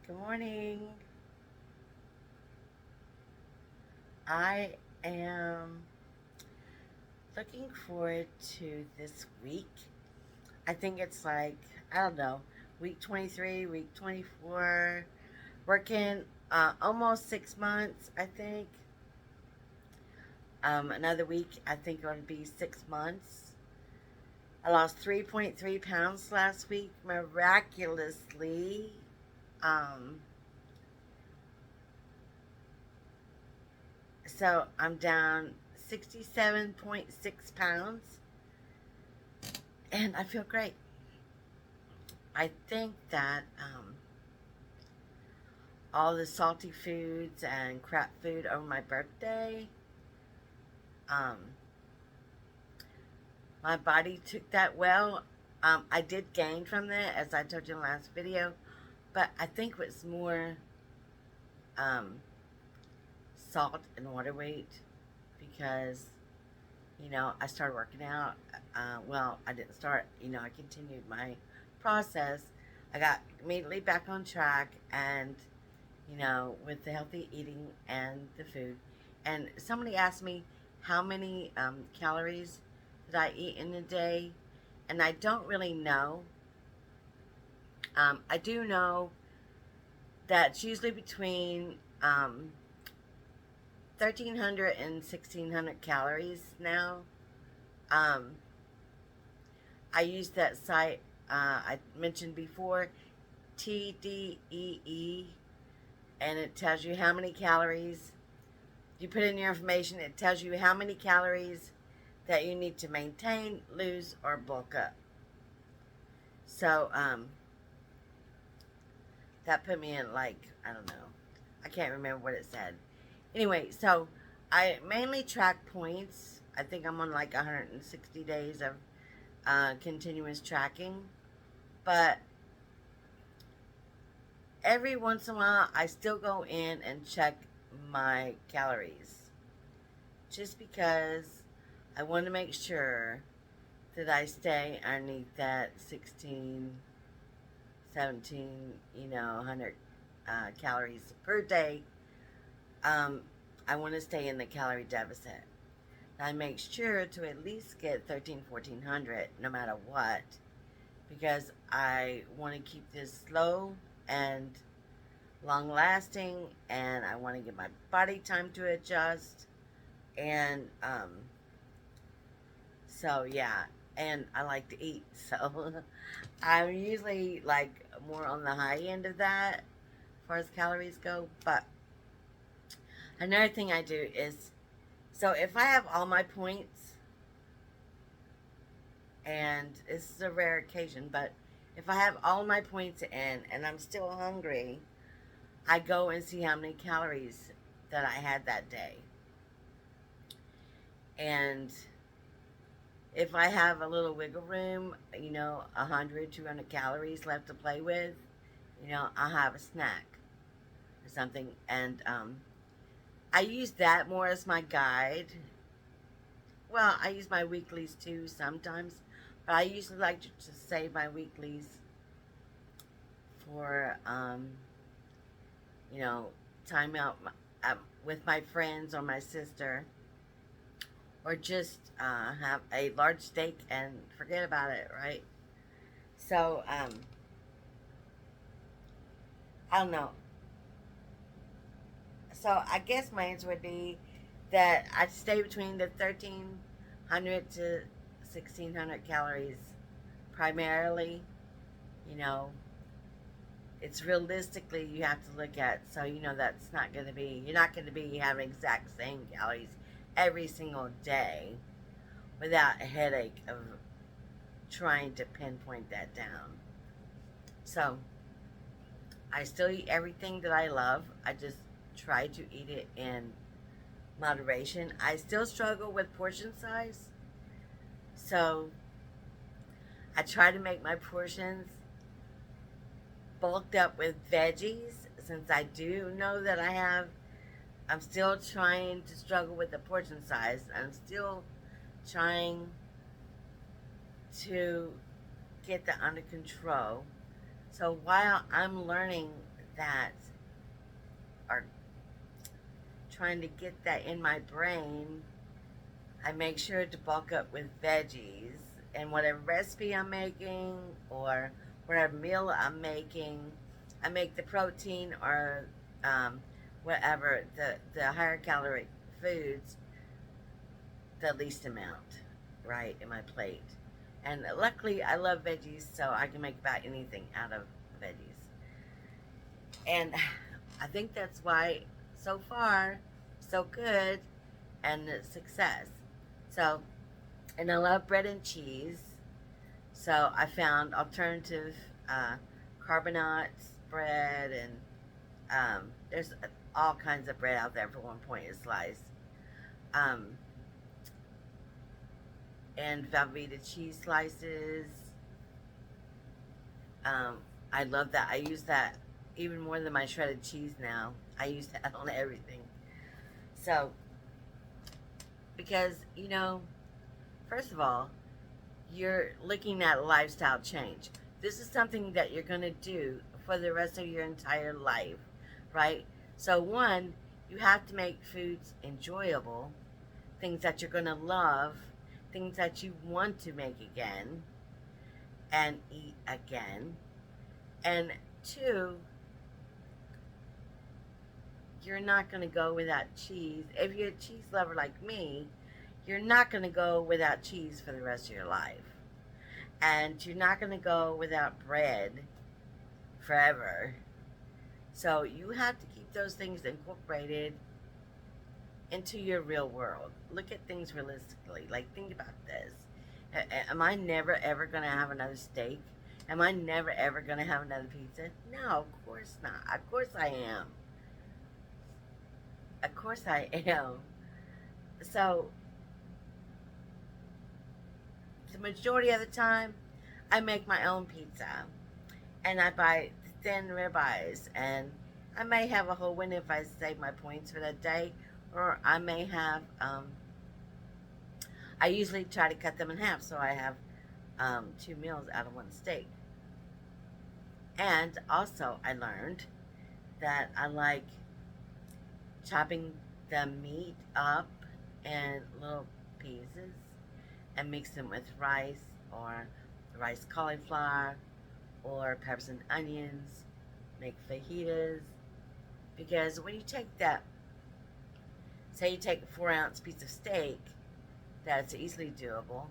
Good morning. I am looking forward to this week. I think it's like, I don't know, week 23, week 24, working almost 6 months, I think. Another week, I think it'll be 6 months. I lost 3.3 pounds last week, miraculously. Um, so I'm down 67.6 pounds and I feel great. I think that all the salty foods and crap food over my birthday, um, my body took that well. I did gain from that, as I told you in the last video, but I think it was more um, salt and water weight because, I started working out. Well, I didn't start, I continued my process. I got immediately back on track and with the healthy eating and the food. And somebody asked me how many calories did I eat in a day, and I don't really know. I do know that it's usually between 1,300 and 1,600 calories now. Um, I use that site I mentioned before, TDEE, and it tells you how many calories. You put in your information, it tells you how many calories that you need to maintain, lose, or bulk up. So, that put me in like, I don't know. I can't remember what it said. Anyway, so I mainly track points. I think I'm on like 160 days of continuous tracking. But every once in a while, I still go in and check my calories. Just because I want to make sure that I stay underneath that 16, 17, 100 calories per day. Um, I want to stay in the calorie deficit. I make sure to at least get 13, 1400 no matter what, because I want to keep this slow and long lasting, and I want to give my body time to adjust. And so yeah, and I like to eat, so I'm usually like more on the high end of that as far as calories go. But another thing I do is, so if I have all my points, and this is a rare occasion, but if I have all my points in and I'm still hungry, I go and see how many calories that I had that day. And if I have a little wiggle room, 100, 200 calories left to play with, I'll have a snack or something. And I use that more as my guide. Well, I use my weeklies too sometimes, but I usually like to save my weeklies for, you know, time out with my friends or my sister, or just have a large steak and forget about it, right? So, I don't know. So, I guess my answer would be that I'd stay between the 1,300 to 1,600 calories primarily. You know, it's realistically you have to look at, so that's not going to be, you're not going to be having exact same calories every single day without a headache of trying to pinpoint that down. So I still eat everything that I love. I just try to eat it in moderation. I still struggle with portion size, so I try to make my portions bulked up with veggies, since I do know that I'm still trying to struggle with the portion size. I'm still trying to get that under control. So while I'm learning that are trying to get that in my brain, I make sure to bulk up with veggies. And whatever recipe I'm making or whatever meal I'm making, I make the protein or um, whatever, the higher calorie foods, the least amount, right, in my plate. And luckily, I love veggies, so I can make about anything out of veggies. And I think that's why, so far, so good and success. So, and I love bread and cheese. So I found alternative uh, carbonate bread, and there's all kinds of bread out there for 1 point a slice. Um, and Velveeta cheese slices. Um, I love that. I use that even more than my shredded cheese now. I use that on everything. So, because, first of all, you're looking at a lifestyle change. This is something that you're going to do for the rest of your entire life, right? So, one, you have to make foods enjoyable, things that you're going to love, things that you want to make again and eat again. And two, you're not going to go without cheese. If you're a cheese lover like me, you're not going to go without cheese for the rest of your life. And you're not going to go without bread forever. So you have to keep those things incorporated into your real world. Look at things realistically. Like, think about this. Am I never ever going to have another steak? Am I never ever going to have another pizza? No, of course not. Of course I am. Of course I am. So, the majority of the time, I make my own pizza. And I buy thin ribeyes. And I may have a whole wing if I save my points for that day. Or I may have, I usually try to cut them in half so I have 2 meals out of one steak. And also, I learned that I like chopping the meat up in little pieces and mix them with rice or rice cauliflower or peppers and onions, make fajitas. Because when you take that, say you take a 4-ounce piece of steak, that's easily doable.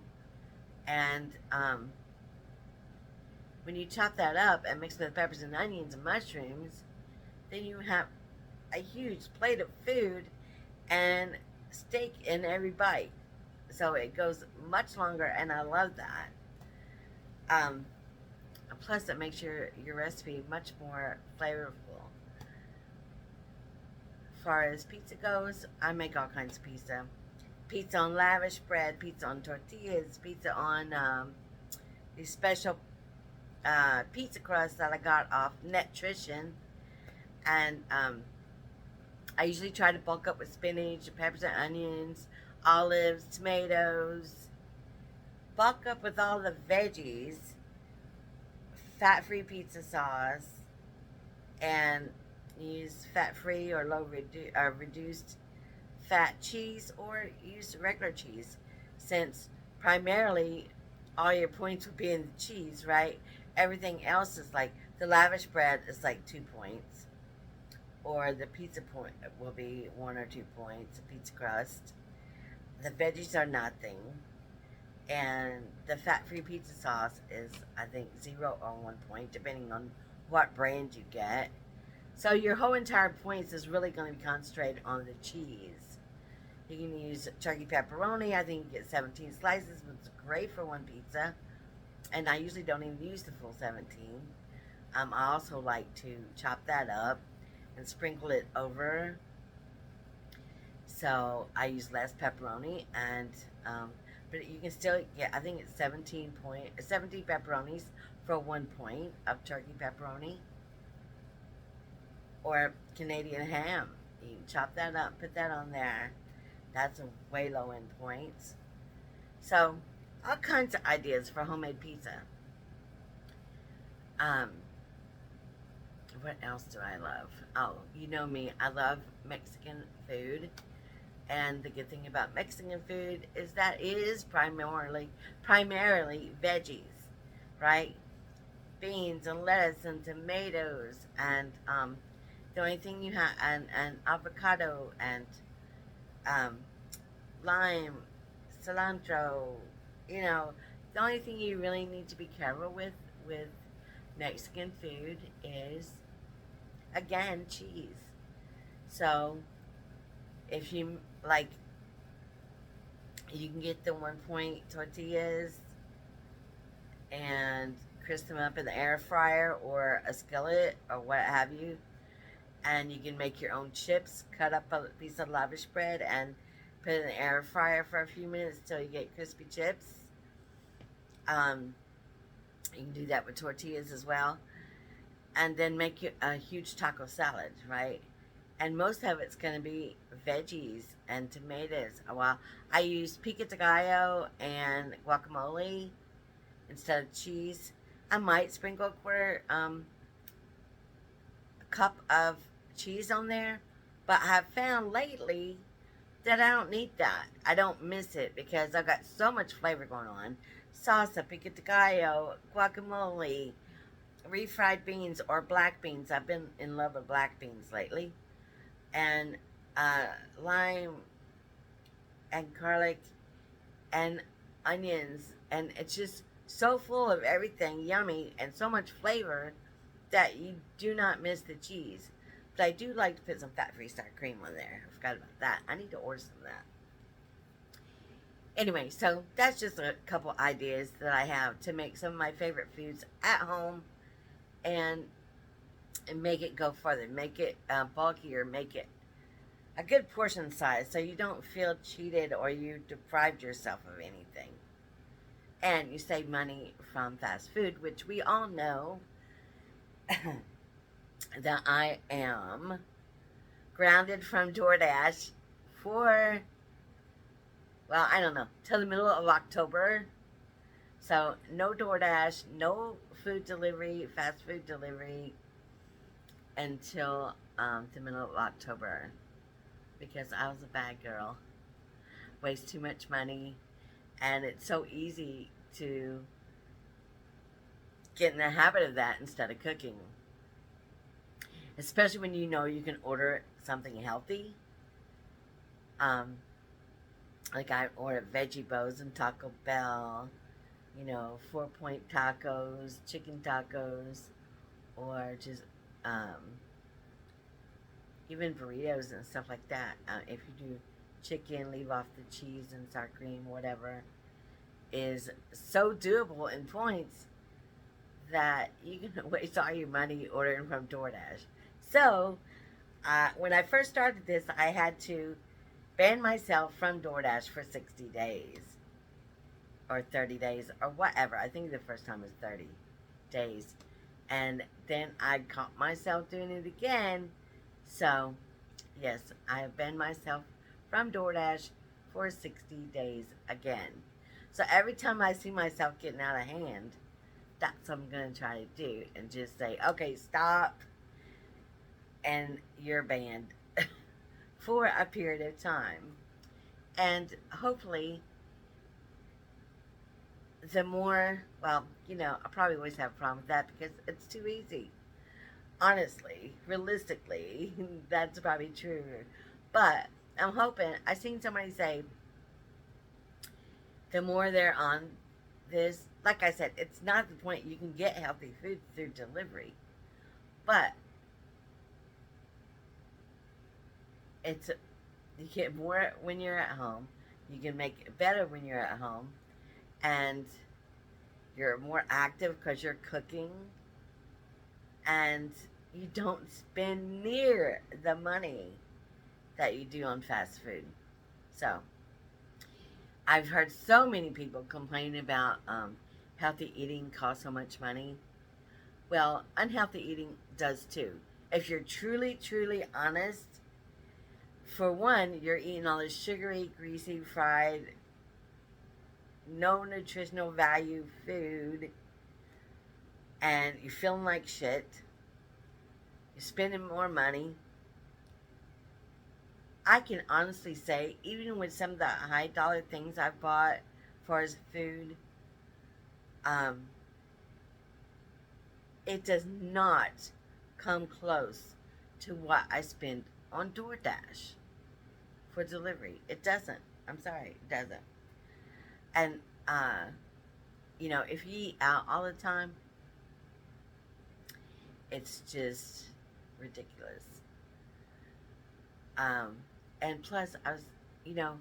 And when you chop that up and mix with peppers and onions and mushrooms, then you have a huge plate of food and steak in every bite. So it goes much longer, and I love that. Um, Plus, it makes your recipe much more flavorful. As far as pizza goes, I make all kinds of pizza. Pizza on lavish bread, pizza on tortillas, pizza on these special pizza crust that I got off Nutrition. And I usually try to bulk up with spinach, peppers and onions, olives, tomatoes. Bulk up with all the veggies, fat-free pizza sauce, and use fat-free or reduced fat cheese, or use regular cheese, since primarily all your points will be in the cheese, right? Everything else is like, the lavish bread is like 2 points, or the pizza point will be 1 or 2 points, the pizza crust. The veggies are nothing, and the fat-free pizza sauce is, I think, 0 or 1 point, depending on what brand you get. So your whole entire points is really going to be concentrated on the cheese. You can use turkey pepperoni. I think you get 17 slices, which is great for one pizza. And I usually don't even use the full 17. I also like to chop that up and sprinkle it over. So I use less pepperoni, and but you can still get, I think it's 17 pepperonis for 1 point of turkey pepperoni, or Canadian ham. You can chop that up, put that on there. That's a way low end points. So all kinds of ideas for homemade pizza. What else do I love? Oh, you know me. I love Mexican food. And the good thing about Mexican food is that it is primarily veggies, right? Beans and lettuce and tomatoes and the only thing you have and avocado and um, lime, cilantro. You know, the only thing you really need to be careful with Mexican food is again cheese. So if you like, you can get the 1 point tortillas and crisp them up in the air fryer or a skillet or what have you, and you can make your own chips. Cut up a piece of lavish bread and put it in the air fryer for a few minutes till you get crispy chips. Um, you can do that with tortillas as well, and then make you a huge taco salad, right? And most of it's going to be veggies and tomatoes. Well, I use pico de gallo and guacamole instead of cheese. I might sprinkle a cup of cheese on there, but I've found lately that I don't need that. I don't miss it because I've got so much flavor going on. Salsa, pico de gallo, guacamole, refried beans or black beans. I've been in love with black beans lately. And uh, lime and garlic and onions. And it's just so full of everything yummy and so much flavor that you do not miss the cheese. But I do like to put some fat-free sour cream on there. I forgot about that. I need to order some of that. Anyway, so that's just a couple ideas that I have to make some of my favorite foods at home and make it go further. Make it bulkier. Make it a good portion size so you don't feel cheated or you deprived yourself of anything. And you save money from fast food, which we all know that I am grounded from DoorDash for, well, I don't know, till the middle of October. So no DoorDash, no food delivery, fast food delivery until the middle of October because I was a bad girl. Waste too much money, and it's so easy to get in the habit of that instead of cooking. Especially when you know you can order something healthy. Um, like I ordered veggie bows and Taco Bell, 4-point tacos, chicken tacos, or just even burritos and stuff like that. If you do chicken, leave off the cheese and sour cream, whatever, is so doable in points that you can waste all your money ordering from DoorDash. So, when I first started this, I had to ban myself from DoorDash for 60 days or 30 days or whatever. I think the first time was 30 days. And then I caught myself doing it again. So, yes, I have banned myself from DoorDash for 60 days again. So every time I see myself getting out of hand, that's what I'm going to try to do. And just say, okay, stop. And you're banned for a period of time. And hopefully, the more, well, I probably always have a problem with that because it's too easy. Honestly, realistically, that's probably true. But I'm hoping, I seen somebody say, the more they're on this, like I said, it's not the point you can get healthy food through delivery. But it's, you get more when you're at home. You can make it better when you're at home. And you're more active because you're cooking. And you don't spend near the money that you do on fast food. So, I've heard so many people complain about healthy eating costs so much money. Well, unhealthy eating does too. If you're truly, truly honest, for one, you're eating all this sugary, greasy, fried, no nutritional value food, and you're feeling like shit. You're spending more money. I can honestly say, even with some of the high dollar things I've bought for as food, um, it does not come close to what I spend on DoorDash for delivery. It doesn't. I'm sorry, it doesn't. And if you eat out all the time, it's just ridiculous. Um, and plus, you know,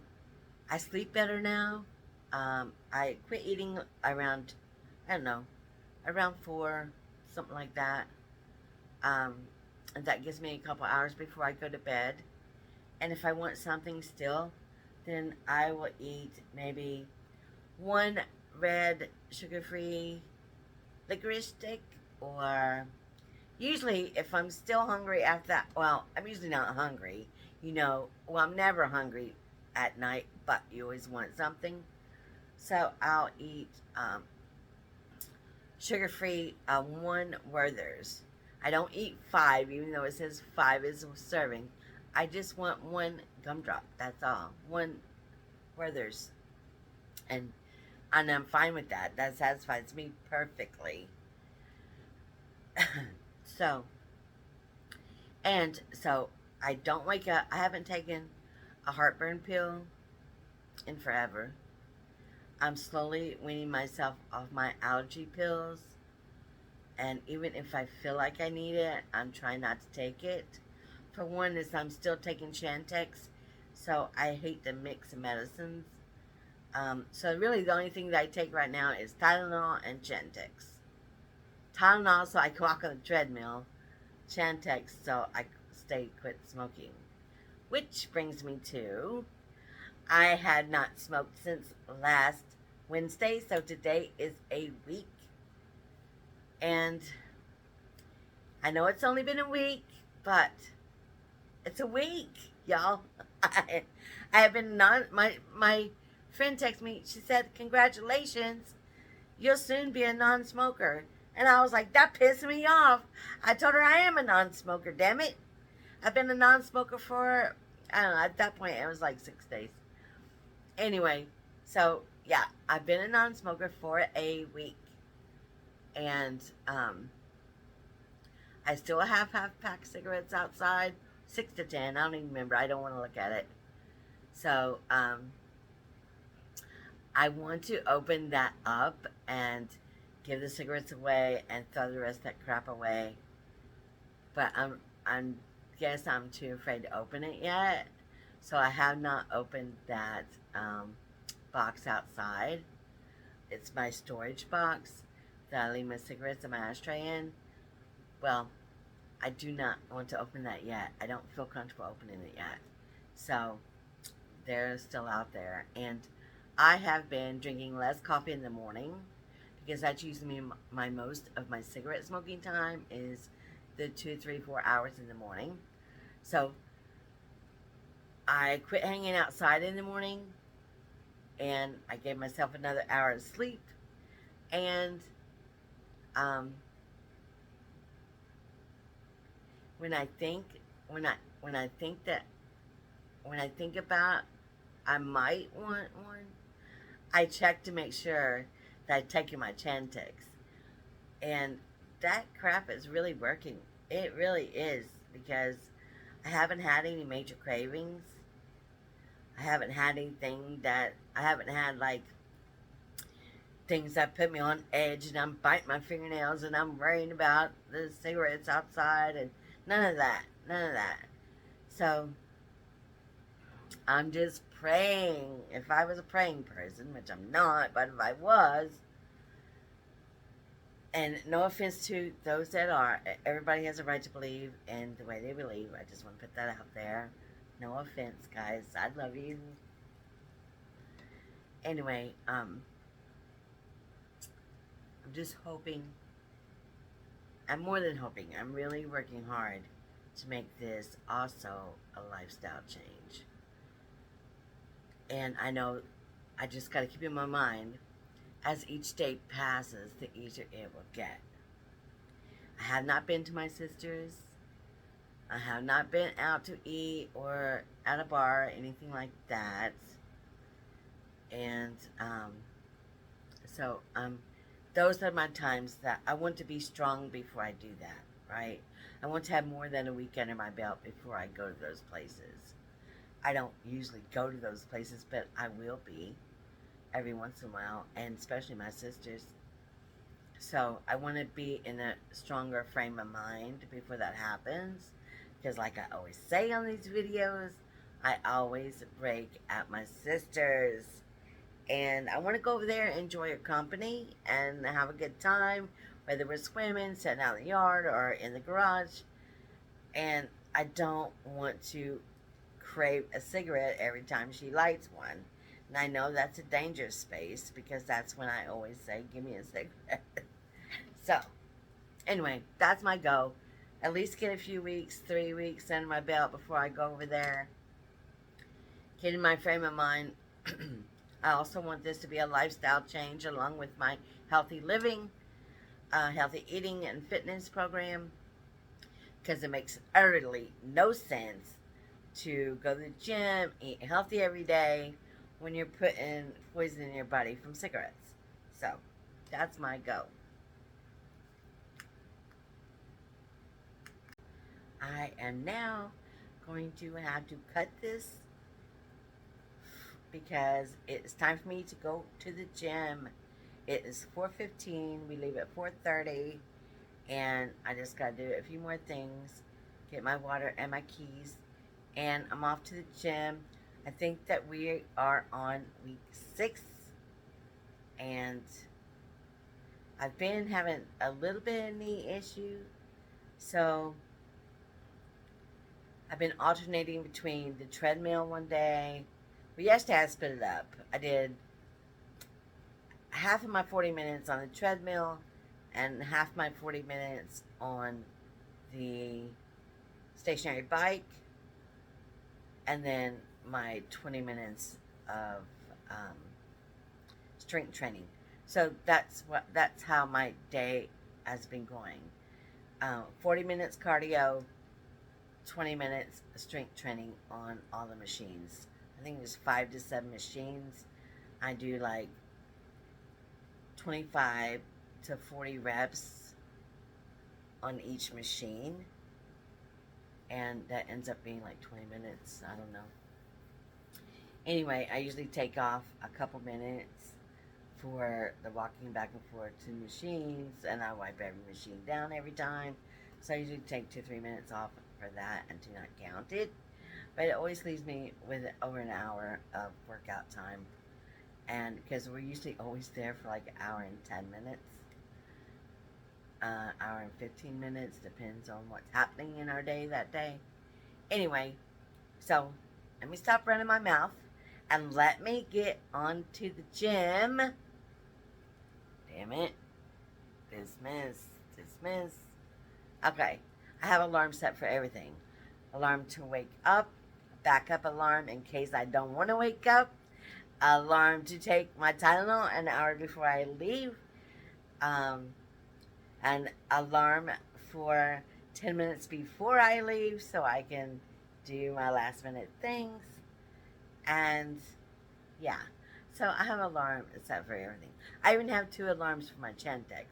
I sleep better now. I quit eating around, I don't know, around 4, something like that. Um, and that gives me a couple hours before I go to bed. And if I want something still, then I will eat maybe one red sugar-free licorice stick, or usually if I'm still hungry after that, well, I'm usually not hungry, well, I'm never hungry at night, but you always want something. So I'll eat sugar-free one Werther's. I don't eat 5, even though it says 5 is a serving. I just want one gumdrop. That's all. One Werther's, and I'm fine with that. That satisfies me perfectly. so so I don't wake up. I haven't taken a heartburn pill in forever. I'm slowly weaning myself off my allergy pills. And even if I feel like I need it, I'm trying not to take it. For one, is I'm still taking Chantix, so I hate to mix medicines. So really the only thing that I take right now is Tylenol and Chantix. Tylenol so I can walk on the treadmill. Chantix so I quit smoking. Which brings me to, I had not smoked since last Wednesday, so today is a week. And I know it's only been a week, but it's a week, y'all. I have been my friend texted me. She said, "Congratulations, you'll soon be a non-smoker." And I was like, that pissed me off. I told her I am a non-smoker. Damn it, I've been a non-smoker for, I don't know. At that point, it was like 6 days. Anyway, so yeah, I've been a non-smoker for a week. And I still have half-pack cigarettes outside, 6 to 10. I don't even remember. I don't want to look at it. So I want to open that up and give the cigarettes away and throw the rest of that crap away. But I'm guess I'm too afraid to open it yet. So I have not opened that box outside. It's my storage box that I leave my cigarettes and my ashtray in. Well, I do not want to open that yet. I don't feel comfortable opening it yet. So they're still out there. And I have been drinking less coffee in the morning, because that's usually my most of my cigarette smoking time is the 2, 3, 4 hours in the morning. So I quit hanging outside in the morning, and I gave myself another hour of sleep. And when I think about I might want one, I check to make sure that I've taken my Chantix. And that crap is really working. It really is, because I haven't had any major cravings. I haven't had like things that put me on edge and I'm biting my fingernails and I'm worrying about the cigarettes outside, and none of that. So I'm just praying. If I was a praying person, which I'm not, but if I was, and no offense to those that are, everybody has a right to believe in the way they believe. I just want to put that out there. No offense, guys. I love you. Anyway, I'm just hoping, I'm more than hoping, I'm really working hard to make this also a lifestyle change. And I know I just got to keep in my mind, as each day passes, the easier it will get. I have not been to my sister's I have not been out to eat or at a bar or anything like that. And so those are my times that I want to be strong before I do that, right? I want to have more than a week under my belt before I go to those places. I don't usually go to those places, but I will be every once in a while, and especially my sisters. So I want to be in a stronger frame of mind before that happens. Because like I always say on these videos, I always break at my sisters. And I want to go over there and enjoy her company and have a good time, whether we're swimming, sitting out in the yard, or in the garage. And I don't want to crave a cigarette every time she lights one. And I know that's a dangerous space because that's when I always say, give me a cigarette. So, anyway, that's my goal. At least get a few weeks, 3 weeks under my belt before I go over there. Get in my frame of mind. I also want this to be a lifestyle change along with my healthy living, healthy eating and fitness program. Because it makes utterly no sense to go to the gym, eat healthy every day, when you're putting poison in your body from cigarettes. So, that's my goal. I am now going to have to cut this because it's time for me to go to the gym. It is 4:15. We leave at 4:30. And I just got to do a few more things. Get my water and my keys. And I'm off to the gym. I think that we are on week 6. And I've been having a little bit of knee issue. So I've been alternating between the treadmill one day. Well, yesterday I split it up. I did half of my 40 minutes on the treadmill and half my 40 minutes on the stationary bike, and then my 20 minutes of strength training. So that's how my day has been going. 40 minutes cardio, 20 minutes strength training on all the machines. I think there's 5 to 7 machines. I do like 25 to 40 reps on each machine, and that ends up being like 20 minutes. I don't know. Anyway, I usually take off a couple minutes for the walking back and forth to machines, and I wipe every machine down every time. So I usually take 2-3 minutes off for that and do not count it. But it always leaves me with over an hour of workout time, and because we're usually always there for like an hour and 10 minutes. Hour and 15 minutes, depends on what's happening in our day that day. Anyway, so let me stop running my mouth and let me get on to the gym. Damn it. Dismiss. Okay, I have an alarm set for everything. Alarm to wake up, backup alarm in case I don't want to wake up, alarm to take my Tylenol an hour before I leave, an alarm for 10 minutes before I leave so I can do my last minute things. And yeah, so I have an alarm set for everything. I even have 2 alarms for my Chantix.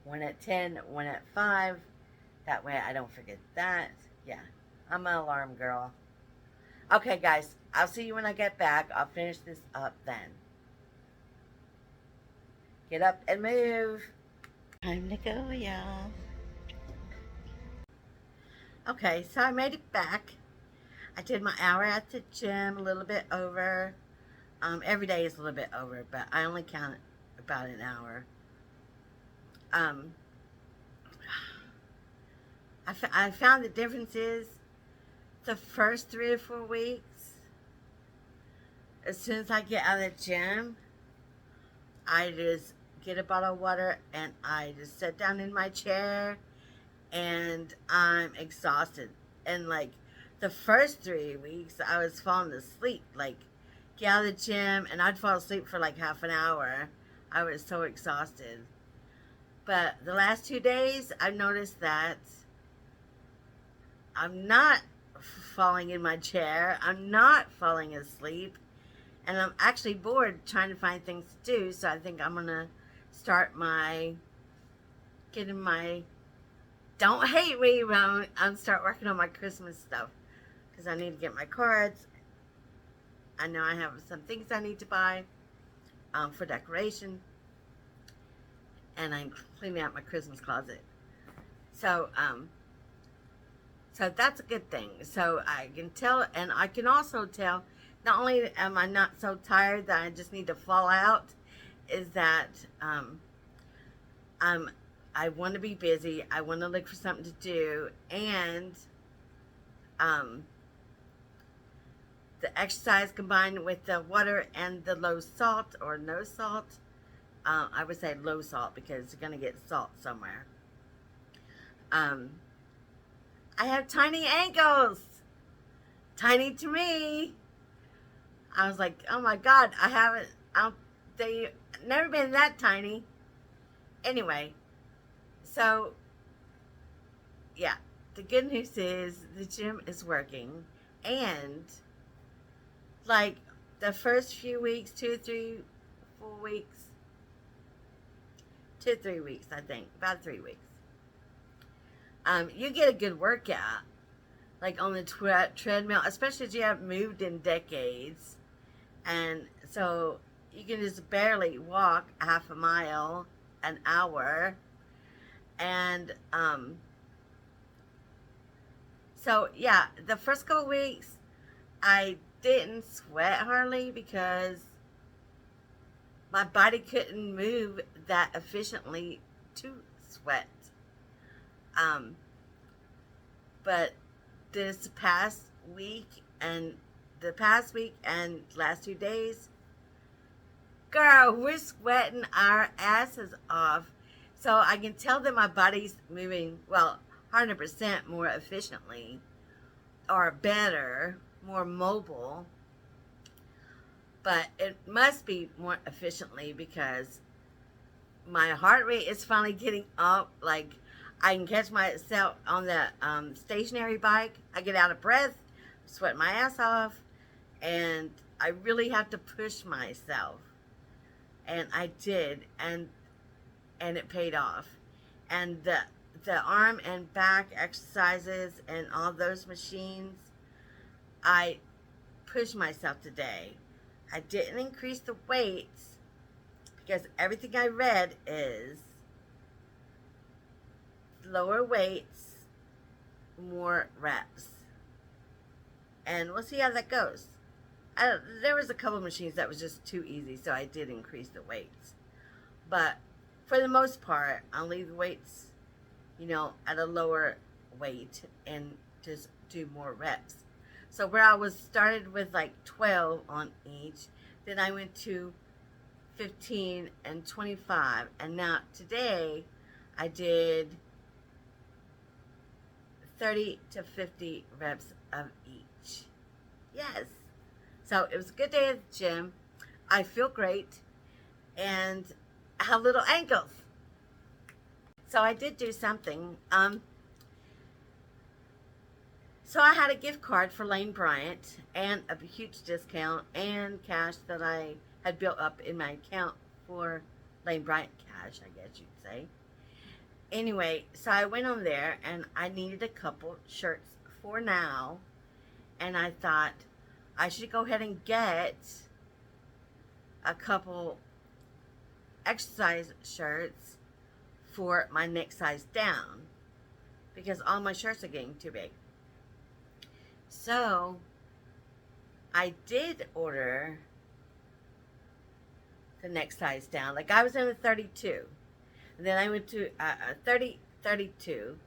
One at 10, one at 5. That way I don't forget that. Yeah, I'm an alarm girl. Okay, guys, I'll see you when I get back. I'll finish this up then. Get up and move. Time to go, y'all. Okay, so I made it back. I did my hour at the gym, a little bit over. Every day is a little bit over, but I only count about an hour. I found the difference is the first 3 or 4 weeks, as soon as I get out of the gym, I just get a bottle of water and I just sit down in my chair and I'm exhausted. And like the first 3 weeks, I was falling asleep. Like, get out of the gym and I'd fall asleep for like half an hour. I was so exhausted. But the last 2 days, I've noticed that I'm not falling in my chair. I'm not falling asleep. And I'm actually bored trying to find things to do. So I think I'm going to start getting my, don't hate me, but I'm start working on my Christmas stuff. Because I need to get my cards. I know I have some things I need to buy for decoration. And I'm cleaning out my Christmas closet. So, so that's a good thing. So I can tell, and I can also tell, not only am I not so tired that I just need to fall out, is that I want to be busy. I want to look for something to do, and the exercise combined with the water and the low salt or no salt. I would say low salt because you're gonna get salt somewhere. I have tiny ankles. Tiny to me. I was like, oh my God, they've never been that tiny. Anyway, so, yeah, the good news is the gym is working. And, like, the first few weeks, 2, 3, 4 weeks, 2, 3 weeks, I think, about 3 weeks. You get a good workout, like on the treadmill, especially if you haven't moved in decades. And so you can just barely walk half a mile an hour. And so, yeah, the first couple weeks, I didn't sweat hardly because my body couldn't move that efficiently to sweat. But this past week and last 2 days, girl, we're sweating our asses off. So I can tell that my body's moving, well, 100% more efficiently or better, more mobile. But it must be more efficiently because my heart rate is finally getting up. Like, I can catch myself on the stationary bike. I get out of breath, sweat my ass off, and I really have to push myself. And I did, and it paid off. And the arm and back exercises and all those machines, I pushed myself today. I didn't increase the weights because everything I read is lower weights, more reps. And we'll see how that goes. There was a couple machines that was just too easy, so I did increase the weights. But for the most part, I'll leave the weights, at a lower weight and just do more reps. So where I was started with like 12 on each, then I went to 15 and 25. And now today I did 30 to 50 reps of each. Yes. So it was a good day at the gym. I feel great. And I have little ankles. So I did do something. So I had a gift card for Lane Bryant and a huge discount and cash that I had built up in my account for Lane Bryant cash, I guess you'd say. Anyway, so I went on there and I needed a couple shirts for now. And I thought I should go ahead and get a couple exercise shirts for my next size down because all my shirts are getting too big. So I did order the next size down. Like I was in a 32. And then I went to 30, 32,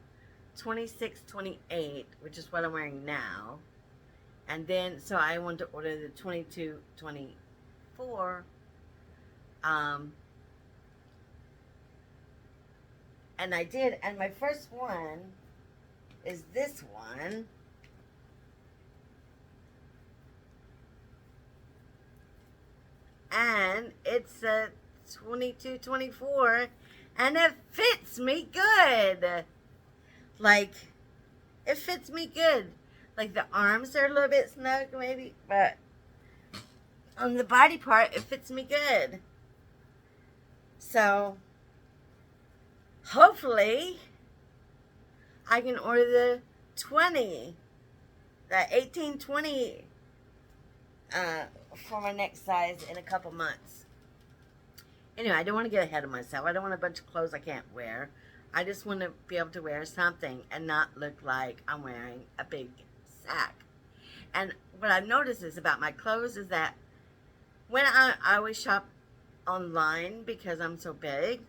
26, 28, which is what I'm wearing now. And then, so I wanted to order the 22, 24. And I did. And my first one is this one. And it's a 22, 24. And it fits me good. Like, it fits me good. Like the arms are a little bit snug maybe, but on the body part, it fits me good. So hopefully I can order the 20, the 18-20 for my next size in a couple months. Anyway, I don't want to get ahead of myself. I don't want a bunch of clothes I can't wear. I just want to be able to wear something and not look like I'm wearing a big sack. And what I've noticed is about my clothes is that when I always shop online because I'm so big,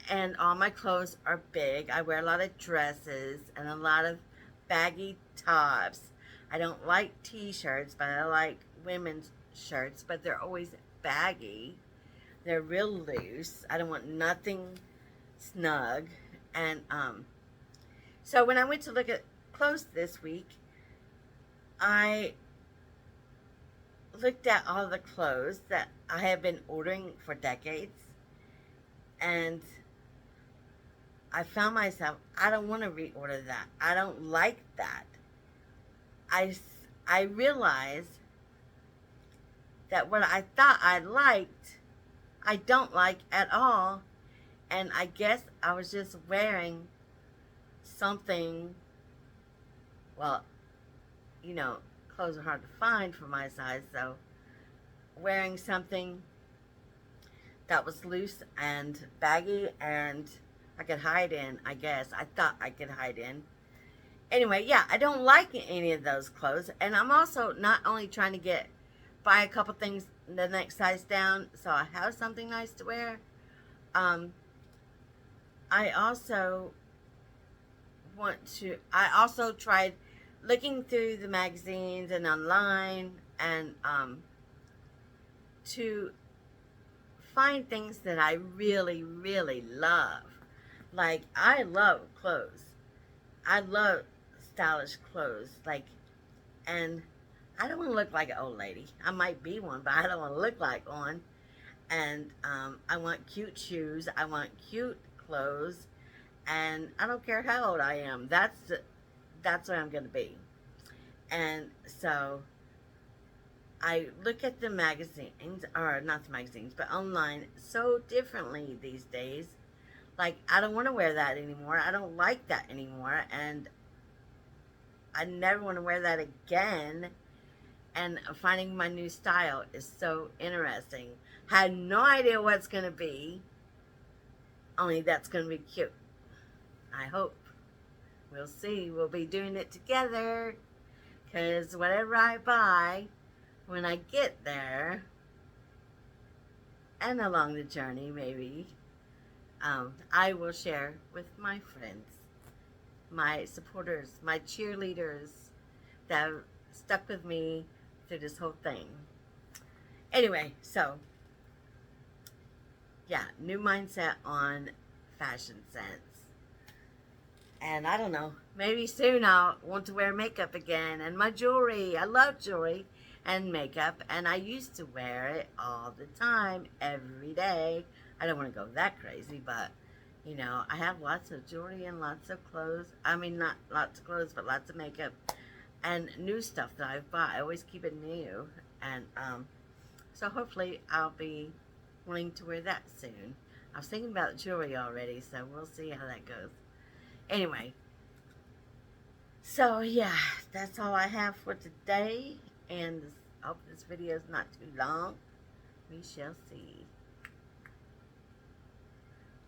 and all my clothes are big. I wear a lot of dresses and a lot of baggy tops. I don't like t-shirts, but I like women's shirts, but they're always baggy. They're real loose. I don't want nothing snug. And so when I went to look at clothes this week, I looked at all the clothes that I have been ordering for decades, and I found myself, I don't want to reorder that. I don't like that. I realized that what I thought I liked, I don't like at all. And I guess I was just wearing something, well, you know, clothes are hard to find for my size, so wearing something that was loose and baggy and I could hide in, I guess. I thought I could hide in. Anyway, yeah, I don't like any of those clothes. And I'm also not only trying to buy a couple things the next size down so I have something nice to wear. I also tried looking through the magazines and online and to find things that I really, really love. Like, I love clothes. I love stylish clothes. Like, and I don't want to look like an old lady. I might be one, but I don't want to look like one. And I want cute shoes. I want cute clothes. And I don't care how old I am. That's where I'm going to be. And so I look at the magazines, or not the magazines, but online so differently these days. Like, I don't want to wear that anymore. I don't like that anymore. And I never want to wear that again. And finding my new style is so interesting. Had no idea what it's going to be. Only that's going to be cute. I hope. We'll see. We'll be doing it together. Because whatever I buy, when I get there, and along the journey maybe, I will share with my friends, my supporters, my cheerleaders that have stuck with me through this whole thing. Anyway, so, yeah, new mindset on fashion sense. And I don't know, maybe soon I'll want to wear makeup again, and my jewelry. I love jewelry and makeup, and I used to wear it all the time, every day. I don't want to go that crazy, but, you know, I have lots of jewelry and lots of clothes. I mean, not lots of clothes, but lots of makeup and new stuff that I've bought. I always keep it new, and so hopefully I'll be wanting to wear that soon. I was thinking about jewelry already, so we'll see how that goes. Anyway, so yeah, that's all I have for today, and I hope this video is not too long. We shall see.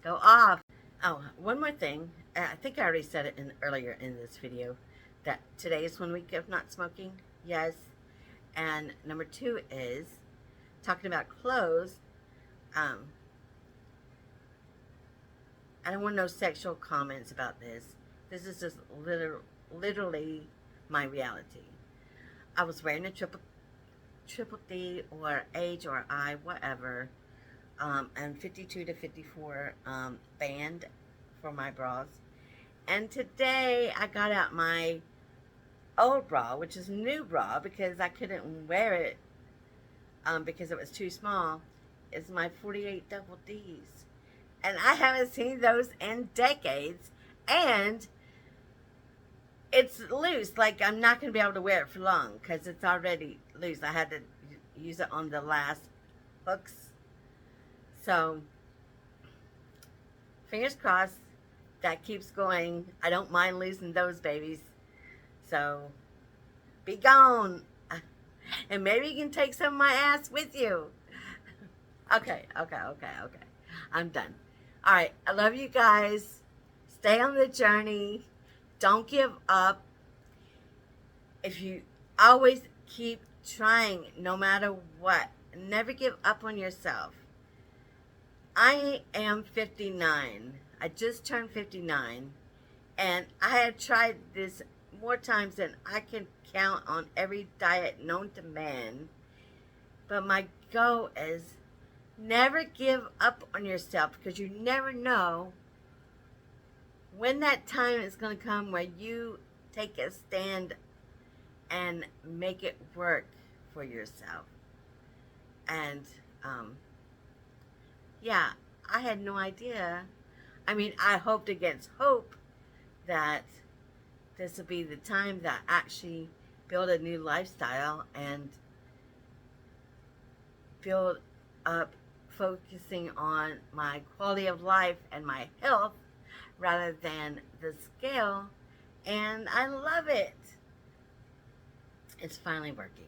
Go off. Oh, one more thing. I think I already said it earlier in this video, that today is 1 week of not smoking. Yes. And number 2 is talking about clothes. I don't want no sexual comments about this. This is just literally my reality. I was wearing a triple D or H or I, whatever, and 52 to 54 band for my bras. And today I got out my old bra, which is a new bra because I couldn't wear it because it was too small. It's my 48 double Ds. And I haven't seen those in decades. And it's loose. Like, I'm not going to be able to wear it for long because it's already loose. I had to use it on the last hooks. So, fingers crossed that keeps going. I don't mind losing those babies. So, be gone. And maybe you can take some of my ass with you. Okay. I'm done. All right. I love you guys. Stay on the journey. Don't give up. If you always keep trying, no matter what, never give up on yourself. I am 59. I just turned 59. And I have tried this more times than I can count on every diet known to man. But my goal is never give up on yourself, because you never know when that time is going to come where you take a stand and make it work for yourself. And yeah, I had no idea. I mean, I hoped against hope that this will be the time that I actually build a new lifestyle and build up focusing on my quality of life and my health rather than the scale. And I love it. It's finally working.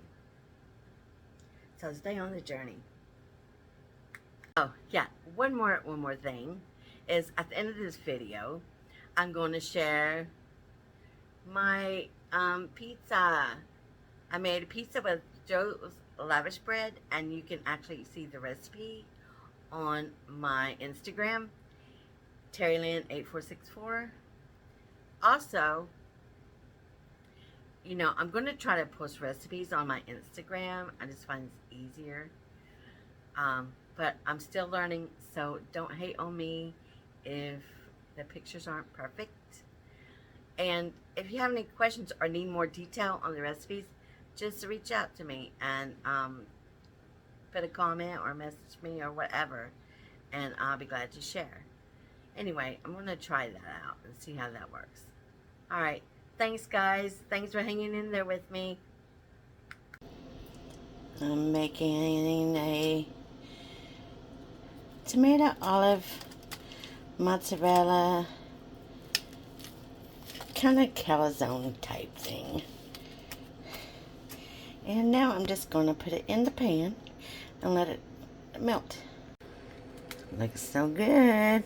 So stay on the journey. Oh yeah, one more thing is, at the end of this video, I'm going to share my pizza. I made a pizza with Joe's Lavish Bread, and you can actually see the recipe on my Instagram, TerryLynn8464. Also, you know, I'm going to try to post recipes on my Instagram. I just find it's easier. But I'm still learning, so don't hate on me if the pictures aren't perfect. And if you have any questions or need more detail on the recipes, just reach out to me and put a comment or message me or whatever, and I'll be glad to share. Anyway, I'm going to try that out and see how that works. All right. Thanks, guys. Thanks for hanging in there with me. I'm making a tomato, olive, mozzarella, kind of calzone type thing. And now I'm just going to put it in the pan and let it melt. Looks so good.